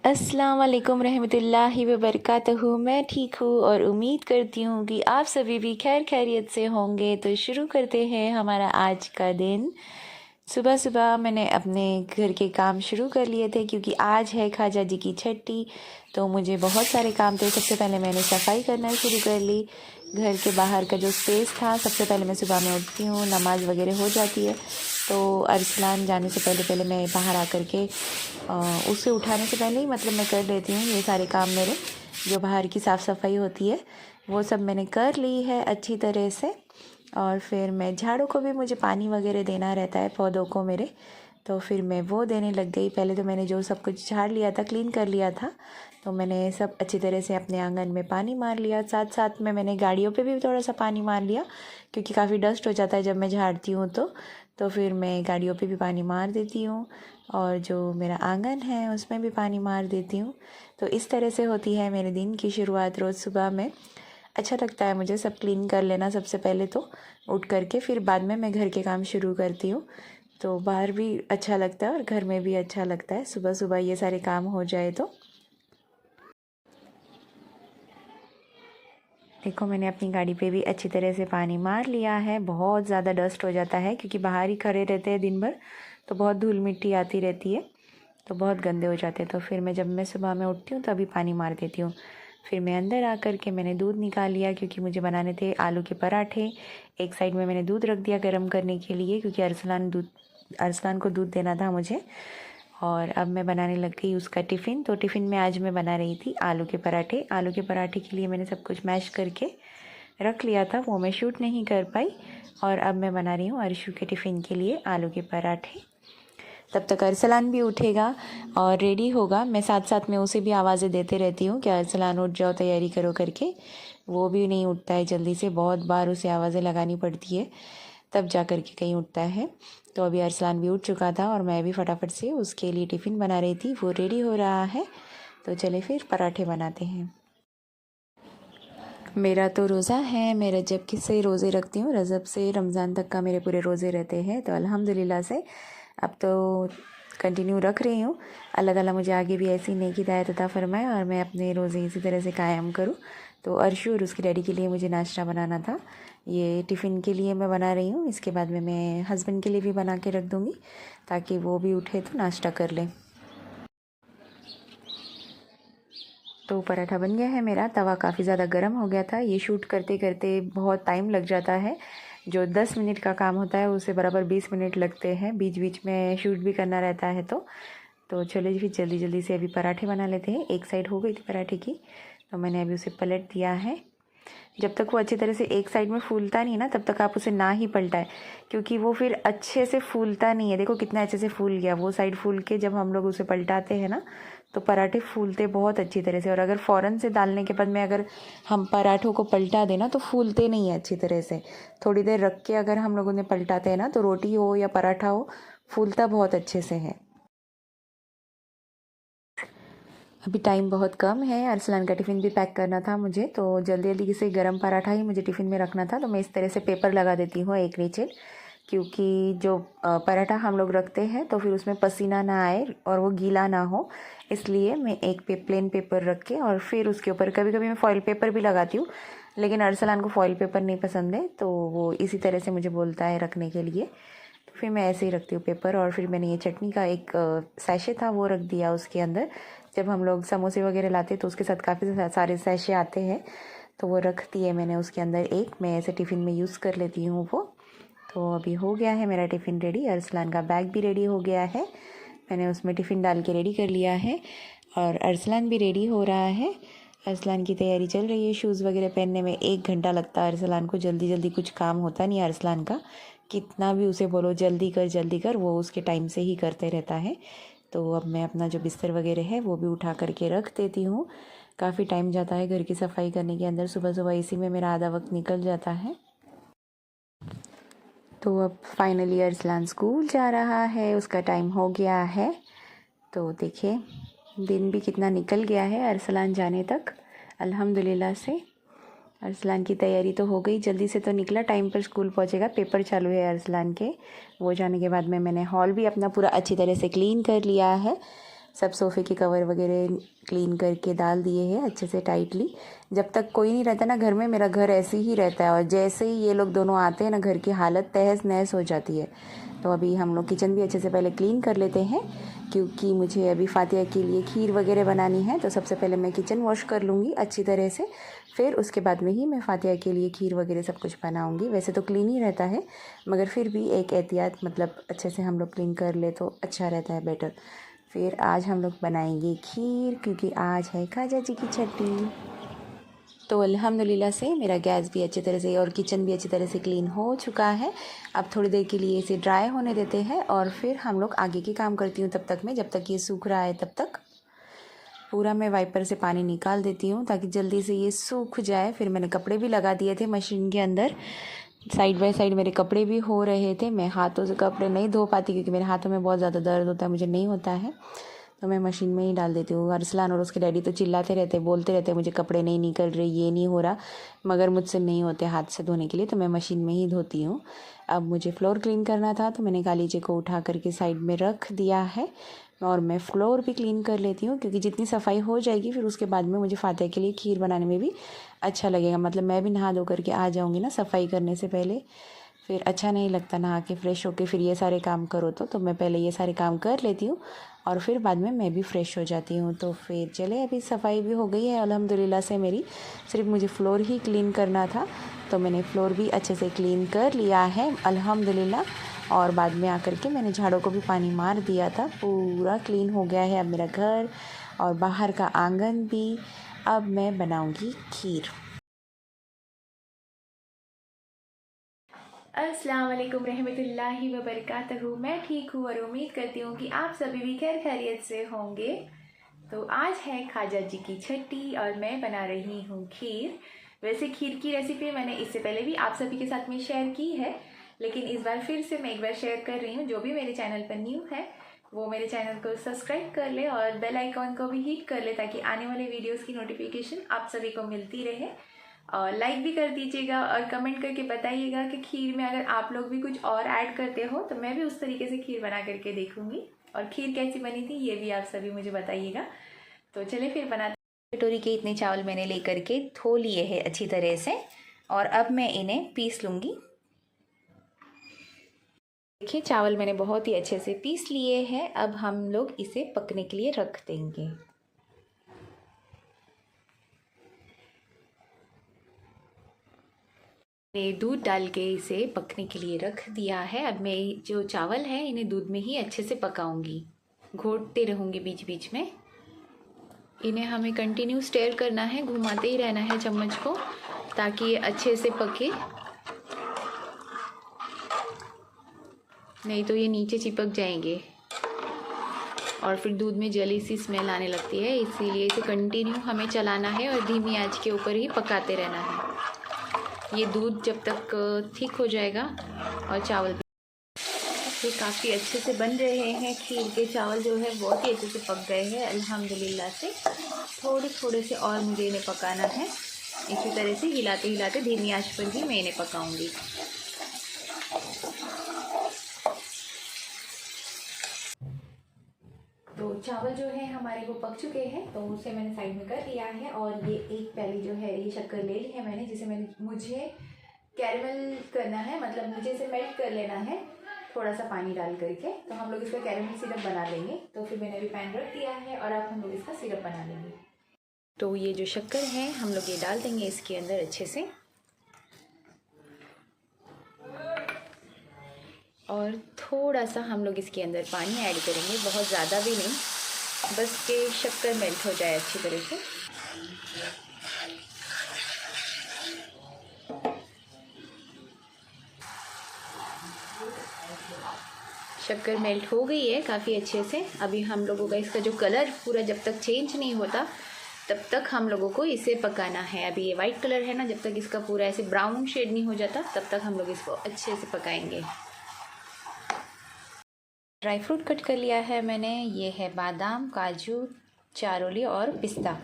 अस्सलाम वालेकुम रहमतुल्लाहि व बरकातहू। मैं ठीक हूँ और उम्मीद करती हूँ कि आप सभी भी खैर खैरियत से होंगे। तो शुरू करते हैं हमारा आज का दिन। सुबह सुबह मैंने अपने घर के काम शुरू कर लिए थे क्योंकि आज है ख्वाजा जी की छठी, तो मुझे बहुत सारे काम थे। सबसे पहले मैंने सफाई करना शुरू कर ली। घर के बाहर का जो स्पेस था, सबसे पहले मैं सुबह में उठती हूँ, नमाज़ वगैरह हो जाती है, तो अरसलान जाने से पहले पहले मैं बाहर आकर के उसे उठाने से पहले ही मतलब मैं कर लेती हूँ ये सारे काम। मेरे जो बाहर की साफ़ सफाई होती है वो सब मैंने कर ली है अच्छी तरह से। और फिर मैं झाड़ों को भी, मुझे पानी वगैरह देना रहता है पौधों को मेरे, तो फिर मैं वो देने लग गई। पहले तो मैंने जो सब कुछ झाड़ लिया था, क्लीन कर लिया था, तो मैंने सब अच्छी तरह से अपने आंगन में पानी मार लिया। साथ साथ में मैंने गाड़ियों पे भी थोड़ा सा पानी मार लिया क्योंकि काफ़ी डस्ट हो जाता है जब मैं झाड़ती हूँ तो फिर मैं गाड़ियों पे भी पानी मार देती हूँ और जो मेरा आंगन है उसमें भी पानी मार देती हूँ। तो इस तरह से होती है मेरे दिन की शुरुआत रोज़ सुबह में। अच्छा लगता है मुझे सब क्लीन कर लेना सबसे पहले तो उठ करके, फिर बाद में मैं घर के काम शुरू करती हूँ। तो बाहर भी अच्छा लगता है और घर में भी अच्छा लगता है सुबह सुबह ये सारे काम हो जाए तो। देखो, मैंने अपनी गाड़ी पे भी अच्छी तरह से पानी मार लिया है। बहुत ज़्यादा डस्ट हो जाता है क्योंकि बाहर ही खड़े रहते हैं दिन भर, तो बहुत धूल मिट्टी आती रहती है, तो बहुत गंदे हो जाते हैं। तो फिर मैं जब मैं सुबह में उठती हूँ तो अभी पानी मार देती हूँ। फिर मैं अंदर आकर के मैंने दूध निकाल लिया क्योंकि मुझे बनाने थे आलू के पराठे। एक साइड में मैंने दूध रख दिया गर्म करने के लिए क्योंकि अरसलान को दूध देना था मुझे। और अब मैं बनाने लग गई उसका टिफ़िन। तो टिफ़िन में आज मैं बना रही थी आलू के पराठे। आलू के पराठे के लिए मैंने सब कुछ मैश करके रख लिया था, वो मैं शूट नहीं कर पाई। और अब मैं बना रही हूँ अर्शु के टिफ़िन के लिए आलू के पराठे। तब तक अरसलान भी उठेगा और रेडी होगा। मैं साथ साथ में उसे भी आवाज़ें देते रहती हूँ कि अरसलान उठ जाओ, तैयारी करो करके। वो भी नहीं उठता है जल्दी से, बहुत बार उसे आवाज़ें लगानी पड़ती है तब जा कर के कहीं उठता है। तो अभी अरसलान भी उठ चुका था और मैं भी फटाफट से उसके लिए टिफ़िन बना रही थी। वो रेडी हो रहा है, तो चले फिर पराठे बनाते हैं। मेरा तो रोज़ा है, मैं रजब के से रोज़े रखती हूँ। रजब से रमज़ान तक का मेरे पूरे रोज़े रहते हैं, तो अल्हम्दुलिल्लाह से अब तो कंटिन्यू रख रही हूँ। अल्लाह ताला मुझे आगे भी ऐसी नेकी हिदायत अता फ़रमाए और मैं अपने रोज़े इसी तरह से कायम करूँ। तो अर्शु और उसके डैडी के लिए मुझे नाश्ता बनाना था। ये टिफ़िन के लिए मैं बना रही हूँ, इसके बाद में मैं हस्बैंड के लिए भी बना के रख दूँगी ताकि वो भी उठे तो नाश्ता कर लें। तो पराठा बन गया है मेरा। तवा काफ़ी ज़्यादा गर्म हो गया था। ये शूट करते करते बहुत टाइम लग जाता है। जो 10 मिनट का काम होता है उसे बराबर 20 मिनट लगते हैं, बीच बीच में शूट भी करना रहता है। तो चलिए फिर जल्दी जल्दी से अभी पराठे बना लेते हैं। एक साइड हो गई थी पराठे की, तो मैंने अभी उसे पलट दिया है। जब तक वो अच्छी तरह से एक साइड में फूलता नहीं ना, तब तक आप उसे ना ही पलटाएं क्योंकि वो फिर अच्छे से फूलता नहीं है। देखो कितना अच्छे से फूल गया, वो साइड फूल के जब हम लोग उसे पलटाते हैं ना तो पराठे फूलते बहुत अच्छी तरह से। और अगर फ़ौरन से डालने के बाद में अगर हम पराठों को पलटा देना तो फूलते नहीं है अच्छी तरह से। थोड़ी देर रख के अगर हम लोग उन्हें पलटाते हैं ना, तो रोटी हो या पराठा हो, फूलता बहुत अच्छे से है। अभी टाइम बहुत कम है, अरसलान का टिफ़िन भी पैक करना था मुझे, तो जल्दी जल्दी से गरम पराठा ही मुझे टिफ़िन में रखना था। तो मैं इस तरह से पेपर लगा देती हूँ एक नीचे, क्योंकि जो पराठा हम लोग रखते हैं तो फिर उसमें पसीना ना आए और वो गीला ना हो, इसलिए मैं एक प्लेन पेपर रख के और फिर उसके ऊपर कभी कभी मैं फॉइल पेपर भी लगाती हूँ, लेकिन अरसलान को फॉइल पेपर नहीं पसंद है, तो वो इसी तरह से मुझे बोलता है रखने के लिए। तो फिर मैं ऐसे ही रखती हूँ पेपर। और फिर मैंने ये चटनी का एक सैशे था वो रख दिया उसके अंदर। जब हम लोग समोसे वगैरह लाते तो उसके साथ काफ़ी सारे सैशे आते हैं, तो वो रख दिए मैंने उसके अंदर एक। मैं ऐसे टिफ़िन में यूज़ कर लेती हूँ वो। तो अभी हो गया है मेरा टिफ़िन रेडी। अरसलान का बैग भी रेडी हो गया है, मैंने उसमें टिफ़िन डाल के रेडी कर लिया है और अरसलान भी रेडी हो रहा है। अरसलान की तैयारी चल रही है। शूज़ वगैरह पहनने में 1 घंटा लगता है अरसलान को। जल्दी जल्दी कुछ काम होता नहीं है अरसलान का, कितना भी उसे बोलो जल्दी कर, वो उसके टाइम से ही करते रहता है। तो अब मैं अपना जो बिस्तर वगैरह है वो भी उठा करके रख देती हूँ। काफ़ी टाइम जाता है घर की सफाई करने के अंदर, सुबह सुबह इसी में मेरा आधा वक्त निकल जाता है। तो अब फाइनली अरसलान स्कूल जा रहा है, उसका टाइम हो गया है। तो देखिए दिन भी कितना निकल गया है अरसलान जाने तक, अल्हम्दुलिल्लाह से। अरसलान की तैयारी तो हो गई, जल्दी से तो निकला, टाइम पर स्कूल पहुंचेगा। पेपर चालू है अरसलान के, वो जाने के बाद में मैंने हॉल भी अपना पूरा अच्छी तरह से क्लीन कर लिया है। सब सोफ़े के कवर वगैरह क्लीन करके डाल दिए हैं अच्छे से टाइटली। जब तक कोई नहीं रहता ना घर में, मेरा घर ऐसे ही रहता है, और जैसे ही ये लोग दोनों आते हैं ना घर की हालत तहस नहस हो जाती है। तो अभी हम लोग किचन भी अच्छे से पहले क्लीन कर लेते हैं, क्योंकि मुझे अभी फ़ातिहा के लिए खीर वगैरह बनानी है। तो सबसे पहले मैं किचन वॉश कर लूँगी अच्छी तरह से, फिर उसके बाद में ही मैं फ़ातिहा के लिए खीर वगैरह सब कुछ बनाऊँगी। वैसे तो क्लीन ही रहता है, मगर फिर भी एक एहतियात, मतलब अच्छे से हम लोग क्लीन कर ले तो अच्छा रहता है, बेटर। फिर आज हम लोग बनाएंगे खीर, क्योंकि आज है ख्वाजा जी की छठी। तो अल्हम्दुलिल्लाह से मेरा गैस भी अच्छी तरह से और किचन भी अच्छी तरह से क्लीन हो चुका है। अब थोड़ी देर के लिए इसे ड्राई होने देते हैं और फिर हम लोग आगे की काम करती हूँ। तब तक मैं, जब तक ये सूख रहा है तब तक पूरा मैं वाइपर से पानी निकाल देती हूँ, ताकि जल्दी से ये सूख जाए। फिर मैंने कपड़े भी लगा दिए थे मशीन के अंदर, साइड बाय साइड मेरे कपड़े भी हो रहे थे। मैं हाथों से कपड़े नहीं धो पाती, क्योंकि मेरे हाथों में बहुत ज़्यादा दर्द होता है, मुझे नहीं होता है, तो मैं मशीन में ही डाल देती हूँ। अरसलान और उसके डैडी तो चिल्लाते रहते, बोलते रहते मुझे कपड़े नहीं निकल रहे, ये नहीं हो रहा, मगर मुझसे नहीं होते हाथ से धोने के लिए, तो मैं मशीन में ही धोती हूँ। अब मुझे फ्लोर क्लीन करना था, तो मैंने गालीचे को उठा करके साइड में रख दिया है, और मैं फ्लोर भी क्लीन कर लेती हूँ, क्योंकि जितनी सफाई हो जाएगी फिर उसके बाद में मुझे फ़ातिहा के लिए खीर बनाने में भी अच्छा लगेगा। मतलब मैं भी नहा धो करके आ जाऊँगी ना सफाई करने से पहले, फिर अच्छा नहीं लगता नहा के फ्रेश होके फिर ये सारे काम करो। तो मैं पहले ये सारे काम कर लेती हूँ, और फिर बाद में मैं भी फ़्रेश हो जाती हूँ। तो फिर चले, अभी सफाई भी हो गई है अल्हम्दुलिल्लाह से मेरी। सिर्फ मुझे फ़्लोर ही क्लीन करना था, तो मैंने फ़्लोर भी अच्छे से क्लीन कर लिया है अल्हम्दुलिल्लाह। और बाद में आकर के मैंने झाड़ों को भी पानी मार दिया था, पूरा क्लीन हो गया है अब मेरा घर और बाहर का आंगन भी। अब मैं बनाऊँगी खीर। अस्सलाम वालेकुम रहमतुल्लाहि व बरकातहू। मैं ठीक हूँ और उम्मीद करती हूँ कि आप सभी भी खैर खैरियत से होंगे। तो आज है ख्वाजा जी की छठी और मैं बना रही हूँ खीर। वैसे खीर की रेसिपी मैंने इससे पहले भी आप सभी के साथ में शेयर की है, लेकिन इस बार फिर से मैं एक बार शेयर कर रही हूँ। जो भी मेरे चैनल पर न्यू है वो मेरे चैनल को सब्सक्राइब कर ले और बेल आइकॉन को भी हिट कर ले, ताकि आने वाले वीडियोस की नोटिफिकेशन आप सभी को मिलती रहे। और लाइक भी कर दीजिएगा और कमेंट करके बताइएगा कि खीर में अगर आप लोग भी कुछ और ऐड करते हो तो मैं भी उस तरीके से खीर बना करके देखूंगी, और खीर कैसी बनी थी ये भी आप सभी मुझे बताइएगा। तो चलिए फिर बनाते। कटोरी के इतने चावल मैंने लेकर के धो लिए हैं अच्छी तरह से, और अब मैं इन्हें पीस लूँगी। देखिए चावल मैंने बहुत ही अच्छे से पीस लिए हैं। अब हम लोग इसे पकने के लिए रख देंगे। मैंने दूध डाल के इसे पकने के लिए रख दिया है। अब मैं जो चावल है इन्हें दूध में ही अच्छे से पकाऊंगी, घोटते रहूंगी बीच बीच में। इन्हें हमें कंटिन्यू स्टेयर करना है, घुमाते ही रहना है चम्मच को, ताकि ये अच्छे से पके, नहीं तो ये नीचे चिपक जाएंगे और फिर दूध में जली सी स्मेल आने लगती है। इसीलिए इसे कंटिन्यू हमें चलाना है और धीमी आंच के ऊपर ही पकाते रहना है। ये दूध जब तक थिक हो जाएगा और चावल भी काफ़ी अच्छे से बन रहे हैं। खीर के चावल जो है बहुत ही अच्छे से पक गए हैं अल्हम्दुलिल्लाह से। थोड़े थोड़े से और मुझे इन्हें पकाना है, इसी तरह से हिलाते हिलाते धीमी आंच पर ही मैं इन्हें पकाऊंगी। तो चावल जो है हमारे वो पक चुके हैं, तो उसे मैंने साइड में कर लिया है। और ये एक प्याली जो है ये शक्कर ले ली है मैंने, जिसे मुझे कैरेमल करना है, मतलब मुझे इसे मेल्ट कर लेना है थोड़ा सा पानी डाल करके। तो हम लोग इसका कैरेमल सिरप बना लेंगे। तो फिर मैंने अभी पैन रख दिया है और अब हम लोग इसका सिरप बना लेंगे। तो ये जो शक्कर है हम लोग ये डाल देंगे इसके अंदर अच्छे से, और थोड़ा सा हम लोग इसके अंदर पानी ऐड करेंगे, बहुत ज़्यादा भी नहीं, बस कि शक्कर मेल्ट हो जाए अच्छी तरह से। शक्कर मेल्ट हो गई है काफ़ी अच्छे से। अभी हम लोगों का इसका जो कलर पूरा जब तक चेंज नहीं होता तब तक हम लोगों को इसे पकाना है। अभी ये वाइट कलर है ना, जब तक इसका पूरा ऐसे ब्राउन शेड नहीं हो जाता तब तक हम लोग इसको अच्छे से पकाएंगे। ड्राई फ्रूट कट कर लिया है मैंने, ये है बादाम, काजू, चारोली और पिस्ता,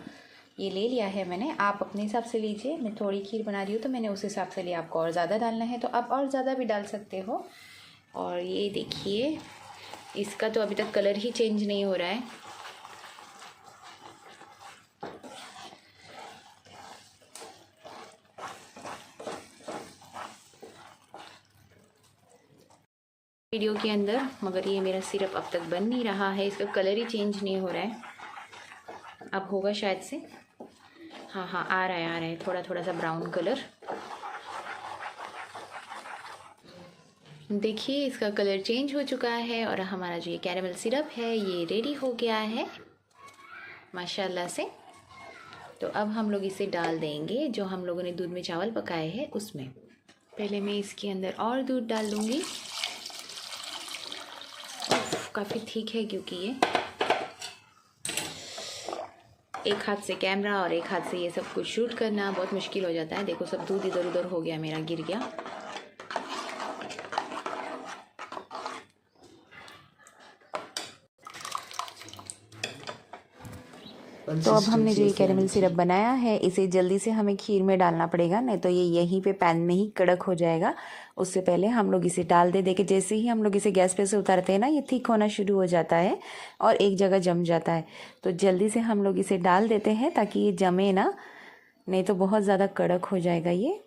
ये ले लिया है मैंने। आप अपने हिसाब से लीजिए, मैं थोड़ी खीर बना रही हूँ तो मैंने उस हिसाब से लिया। आपको और ज़्यादा डालना है तो आप और ज़्यादा भी डाल सकते हो। और ये देखिए इसका तो अभी तक कलर ही चेंज नहीं हो रहा है, वीडियो के अंदर, मगर ये मेरा सिरप अब तक बन नहीं रहा है, इसका कलर ही चेंज नहीं हो रहा है। अब होगा शायद से, हाँ हाँ आ रहा है थोड़ा थोड़ा सा ब्राउन कलर। देखिए इसका कलर चेंज हो चुका है और हमारा जो ये कैरेमल सिरप है ये रेडी हो गया है माशाल्लाह से। तो अब हम लोग इसे डाल देंगे जो हम लोगों ने दूध में चावल पकाए हैं उसमें। पहले मैं इसके अंदर और दूध डाल दूँगी। काफ़ी ठीक है क्योंकि ये एक हाथ से कैमरा और एक हाथ से ये सब कुछ शूट करना बहुत मुश्किल हो जाता है। देखो सब दूध इधर उधर हो गया, मेरा गिर गया। तो अब हमने जो ये कैरेमल सिरप बनाया है इसे जल्दी से हमें खीर में डालना पड़ेगा, नहीं तो ये यहीं पे पैन में ही कड़क हो जाएगा। उससे पहले हम लोग इसे डाल दे देखिए, जैसे ही हम लोग इसे गैस पे से उतारते हैं ना ये थिक होना शुरू हो जाता है और एक जगह जम जाता है। तो जल्दी से हम लोग इसे डाल देते हैं ताकि ये जमे ना, नहीं तो बहुत ज़्यादा कड़क हो जाएगा ये।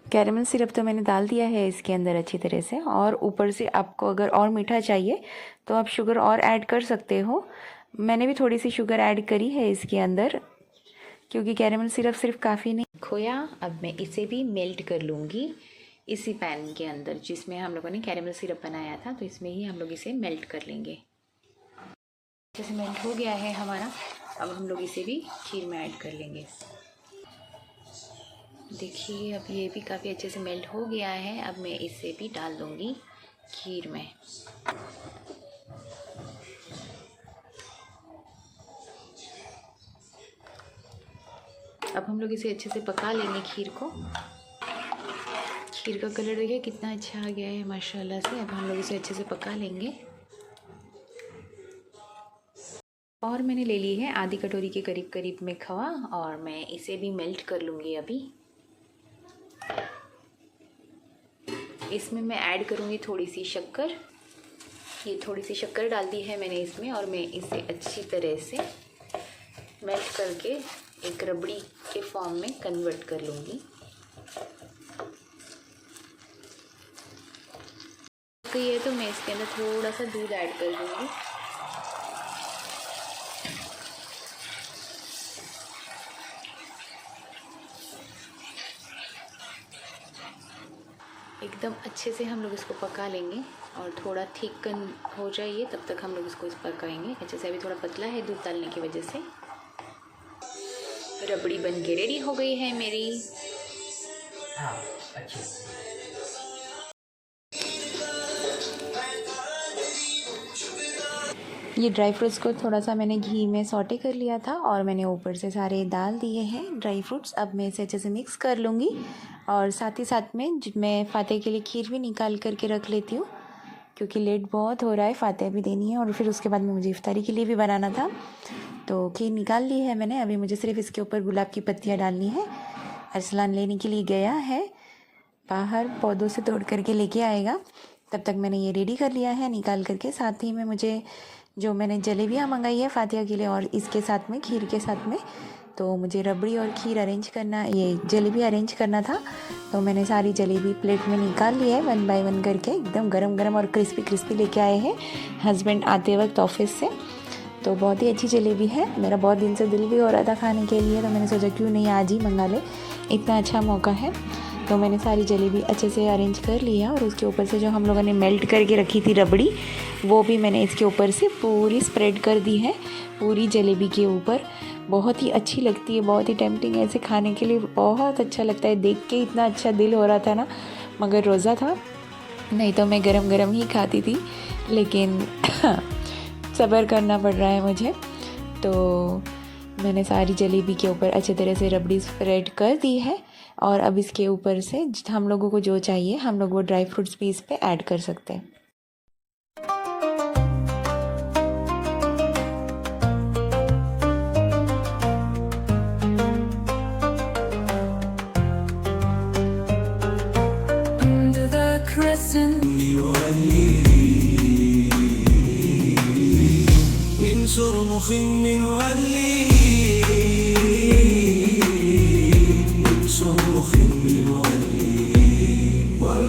कैरेमल सिरप तो मैंने डाल दिया है इसके अंदर अच्छी तरह से, और ऊपर से आपको अगर और मीठा चाहिए तो आप शुगर और ऐड कर सकते हो। मैंने भी थोड़ी सी शुगर ऐड करी है इसके अंदर क्योंकि कैरेमल सिरप सिर्फ काफ़ी नहीं। खोया अब मैं इसे भी मेल्ट कर लूँगी इसी पैन के अंदर जिसमें हम लोगों ने कैरेमल सिरप बनाया था, तो इसमें ही हम लोग इसे मेल्ट कर लेंगे। जैसे मेल्ट हो गया है हमारा, अब हम लोग इसे भी खीर में ऐड कर लेंगे। देखिए अब ये भी काफ़ी अच्छे से मेल्ट हो गया है। अब मैं इसे भी डाल दूँगी खीर में। अब हम लोग इसे अच्छे से पका लेंगे खीर को। खीर का कलर देखिए कितना अच्छा आ गया है माशाल्लाह से। अब हम लोग इसे अच्छे से पका लेंगे। और मैंने ले ली है आधी कटोरी के करीब करीब में खवा, और मैं इसे भी मेल्ट कर लूँगी अभी। इसमें मैं ऐड करूँगी थोड़ी सी शक्कर। ये थोड़ी सी शक्कर डाल दी है मैंने इसमें, और मैं इसे अच्छी तरह से मेल्ट करके एक रबड़ी के फॉर्म में कन्वर्ट कर लूँगी। तो ये तो मैं इसके अंदर थोड़ा सा दूध ऐड कर दूँगी। एकदम अच्छे से हम लोग इसको पका लेंगे और थोड़ा थिक हो जाइए तब तक हम लोग इसको पकाएंगे अच्छे से। अभी थोड़ा पतला है दूध डालने की वजह से। रबड़ी बन के रेडी हो गई है मेरी। हाँ अच्छी। ये ड्राई फ्रूट्स को थोड़ा सा मैंने घी में सौटे कर लिया था और मैंने ऊपर से सारे डाल दिए हैं ड्राई फ्रूट्स। अब मैं इसे अच्छे से मिक्स कर लूँगी, और साथ ही साथ में मैं फ़ातिहा के लिए खीर भी निकाल करके रख लेती हूँ क्योंकि लेट बहुत हो रहा है। फ़ातिहा भी देनी है और फिर उसके बाद में मुझे इफ्तारी के लिए भी बनाना था। तो खीर निकाल ली है मैंने। अभी मुझे सिर्फ इसके ऊपर गुलाब की पत्तियाँ डालनी है। अरसलान लेने के लिए गया है बाहर, पौधों से तोड़ करके लेके आएगा। तब तक मैंने ये रेडी कर लिया है निकाल करके। साथ ही में मुझे जो मैंने जलेबियाँ मंगाई है फ़ातिहा के लिए और इसके साथ में खीर के साथ में, तो मुझे रबड़ी और खीर अरेंज करना, ये जलेबी अरेंज करना था। तो मैंने सारी जलेबी प्लेट में निकाल ली है 1 बाय 1 करके। एकदम गरम गरम और क्रिस्पी क्रिस्पी लेके आए हैं हस्बैंड आते वक्त ऑफिस से। तो बहुत ही अच्छी जलेबी है। मेरा बहुत दिन से दिल भी हो रहा था खाने के लिए, तो मैंने सोचा क्यों नहीं आज ही मंगा ले, इतना अच्छा मौका है। तो मैंने सारी जलेबी अच्छे से अरेंज कर लिया और उसके ऊपर से जो हम लोगों ने मेल्ट करके रखी थी रबड़ी, वो भी मैंने इसके ऊपर से पूरी स्प्रेड कर दी है पूरी जलेबी के ऊपर। बहुत ही अच्छी लगती है, बहुत ही टेम्पटिंग है ऐसे खाने के लिए, बहुत अच्छा लगता है। देख के इतना अच्छा दिल हो रहा था ना, मगर रोज़ा था, नहीं तो मैं गरम गरम ही खाती थी, लेकिन सब्र करना पड़ रहा है मुझे। तो मैंने सारी जलेबी के ऊपर अच्छे तरह से रबड़ी स्प्रेड कर दी है, और अब इसके ऊपर से हम लोगों को जो चाहिए हम लोग वो ड्राई फ्रूट्स भी इस पे ऐड कर सकते हैं।